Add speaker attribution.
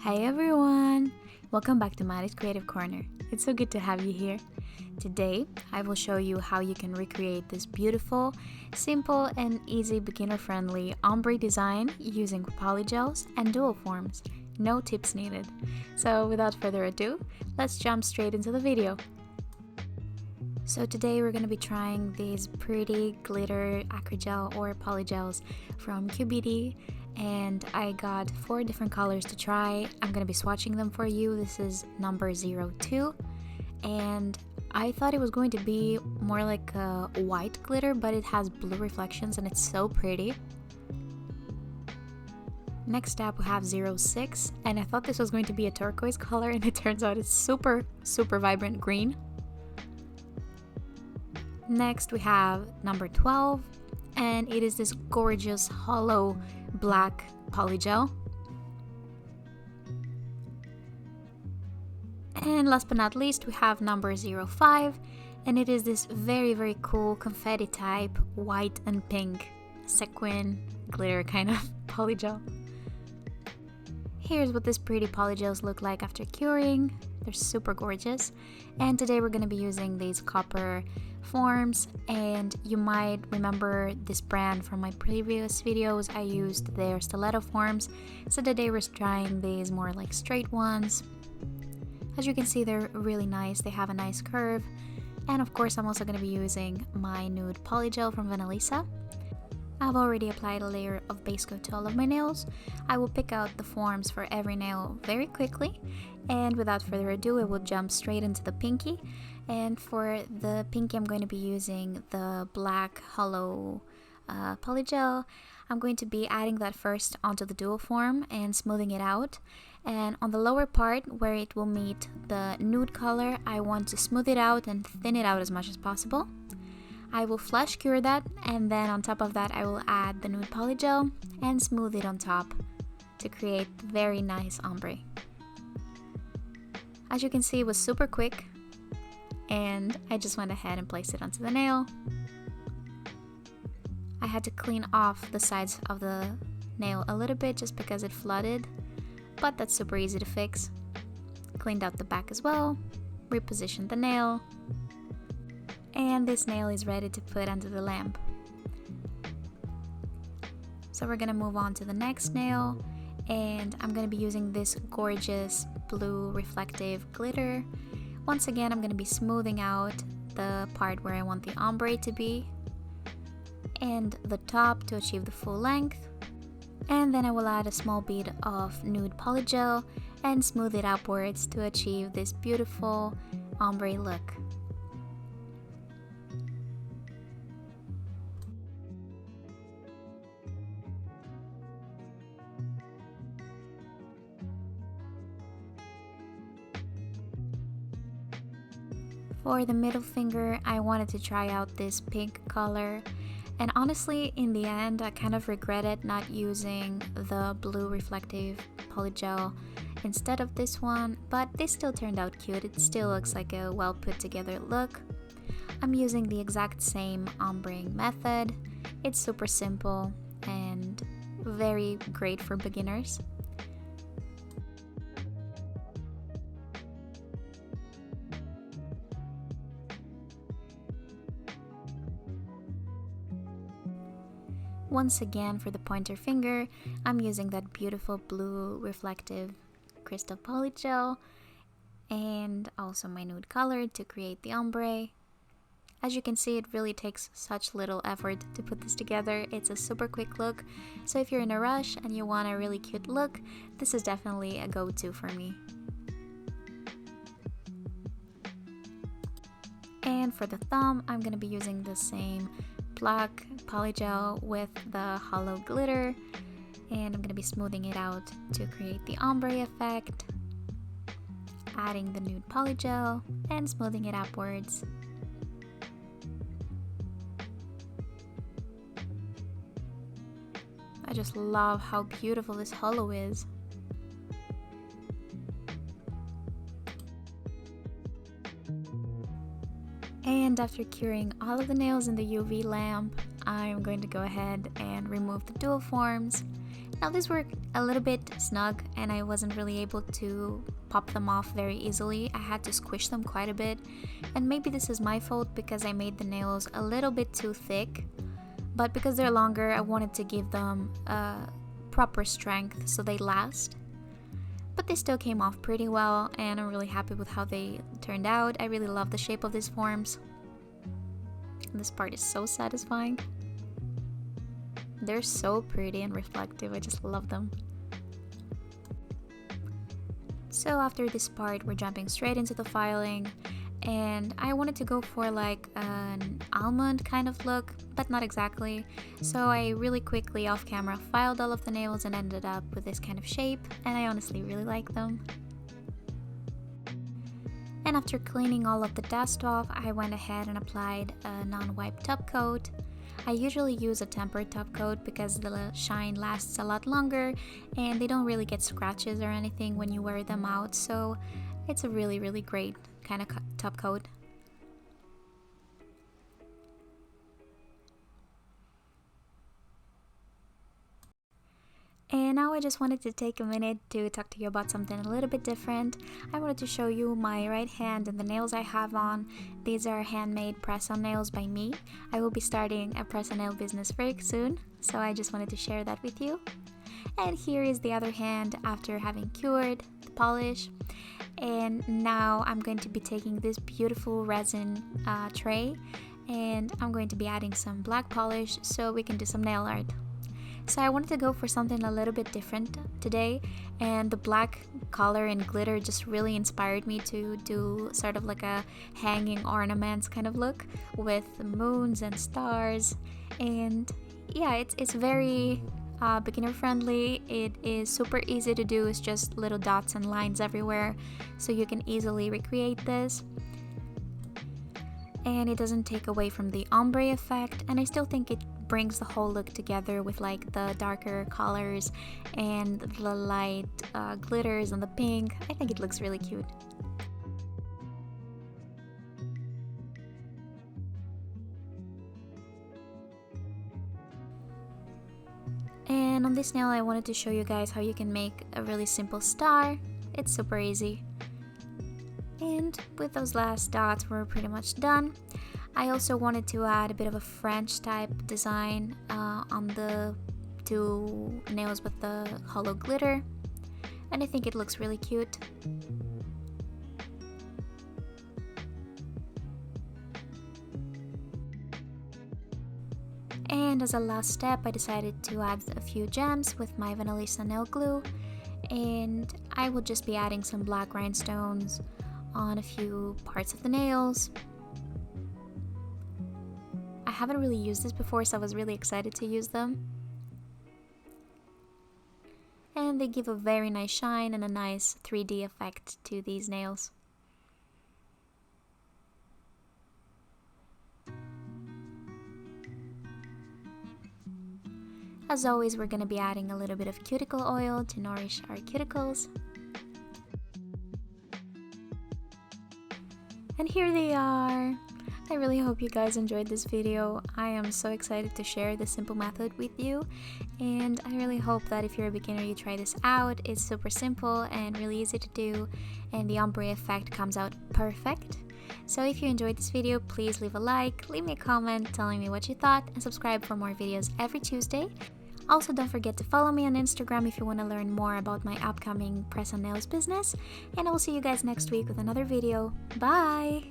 Speaker 1: Hi everyone! Welcome back to Maddie's Creative Corner. It's so good to have you here. Today, I will show you how you can recreate this beautiful, simple, and easy beginner-friendly ombre design using polygels and dual forms. No tips needed. So without further ado, let's jump straight into the video. So today we're going to be trying these pretty glitter acrygel or polygels from QBD, and I got 4 different colors to try. I'm going to be swatching them for you. This is number 02, and I thought it was going to be more like a white glitter, but it has blue reflections and it's so pretty. Next up we have 06, and I thought this was going to be a turquoise color, and it turns out it's super vibrant green. Next we have number 12, and it is this gorgeous hollow black polygel. And last but not least we have number 05, and it is this very cool confetti type white and pink sequin glitter kind of polygel. Here's what these pretty polygels look like after curing. They're super gorgeous, and today we're going to be using these copper forms, and you might remember this brand from my previous videos. I used their stiletto forms, so today we're trying these more like straight ones. As you can see, they're really nice. They have a nice curve, and of course I'm also going to be using my nude polygel from Vanillisa. I've already applied a layer of base coat to all of my nails. I will pick out the forms for every nail very quickly, and without further ado I will jump straight into the pinky. And for the pinky I'm going to be using the black hollow polygel. I'm going to be adding that first onto the dual form and smoothing it out, and on the lower part where it will meet the nude color I want to smooth it out and thin it out as much as possible. I will flash cure that, and then on top of that I will add the nude polygel and smooth it on top to create very nice ombre. As you can see, it was super quick, and I just went ahead and placed it onto the nail. I had to clean off the sides of the nail a little bit just because it flooded, but that's super easy to fix. Cleaned out the back as well, repositioned the nail, and this nail is ready to put under the lamp. So we're gonna move on to the next nail, and I'm gonna be using this gorgeous blue reflective glitter. Once again, I'm gonna be smoothing out the part where I want the ombre to be, and the top to achieve the full length. And then I will add a small bit of nude polygel and smooth it upwards to achieve this beautiful ombre look. For the middle finger, I wanted to try out this pink color, and honestly in the end I kind of regretted not using the blue reflective polygel instead of this one, but this still turned out cute. It still looks like a well put together look. I'm using the exact same ombreing method. It's super simple and very great for beginners. Once again, for the pointer finger, I'm using that beautiful blue reflective crystal polygel and also my nude color to create the ombre. As you can see, it really takes such little effort to put this together. It's a super quick look, so if you're in a rush and you want a really cute look, this is definitely a go-to for me. And for the thumb, I'm going to be using the same black polygel with the hollow glitter, and I'm going to be smoothing it out to create the ombre effect, adding the nude polygel and smoothing it upwards. I just love how beautiful this hollow is. And after curing all of the nails in the UV lamp, I'm going to go ahead and remove the dual forms Now these were a little bit snug and I wasn't really able to pop them off very easily. I had to squish them quite a bit, and maybe this is my fault because I made the nails a little bit too thick, but because they're longer I wanted to give them proper strength so they last. But they still came off pretty well and I'm really happy with how they turned out. I really love the shape of these forms. And this part is so satisfying. They're so pretty and reflective, I just love them. So after this part we're jumping straight into the filing, and I wanted to go for like an almond kind of look, but not exactly. So I really quickly off camera filed all of the nails and ended up with this kind of shape, and I honestly really like them. And after cleaning all of the dust off, I went ahead and applied a non-wipe top coat. I usually use a tempered top coat because the shine lasts a lot longer and they don't really get scratches or anything when you wear them out, so it's a really great kind of top coat. And now I just wanted to take a minute to talk to you about something a little bit different. I wanted to show you my right hand and the nails I have on. These are handmade press-on nails by me. I will be starting a press-on nail business very soon, so I just wanted to share that with you. And here is the other hand after having cured the polish. And now I'm going to be taking this beautiful resin tray and I'm going to be adding some black polish so we can do some nail art. So I wanted to go for something a little bit different today, and the black color and glitter just really inspired me to do sort of like a hanging ornaments kind of look with moons and stars. And yeah, it's very beginner friendly. It is super easy to do. It's just little dots and lines everywhere, so you can easily recreate this. And it doesn't take away from the ombre effect, and I still think it brings the whole look together with like the darker colors and the light glitters and the pink. I think it looks really cute. And on this nail I wanted to show you guys how you can make a really simple star. It's super easy. And with those last dots we're pretty much done. I also wanted to add a bit of a French type design on the two nails with the hollow glitter, and I think it looks really cute. And as a last step I decided to add a few gems with my Vanillisa nail glue, and I will just be adding some black rhinestones on a few parts of the nails. I haven't really used this before, so I was really excited to use them. And they give a very nice shine and a nice 3D effect to these nails. As always, we're going to be adding a little bit of cuticle oil to nourish our cuticles. And here they are! I really hope you guys enjoyed this video. I am so excited to share this simple method with you, and I really hope that if you're a beginner you try this out. It's super simple and really easy to do, and the ombre effect comes out perfect. So if you enjoyed this video, please leave a like, leave me a comment telling me what you thought, and subscribe for more videos every Tuesday. Also, don't forget to follow me on Instagram if you want to learn more about my upcoming press-on nails business, and I will see you guys next week with another video. Bye!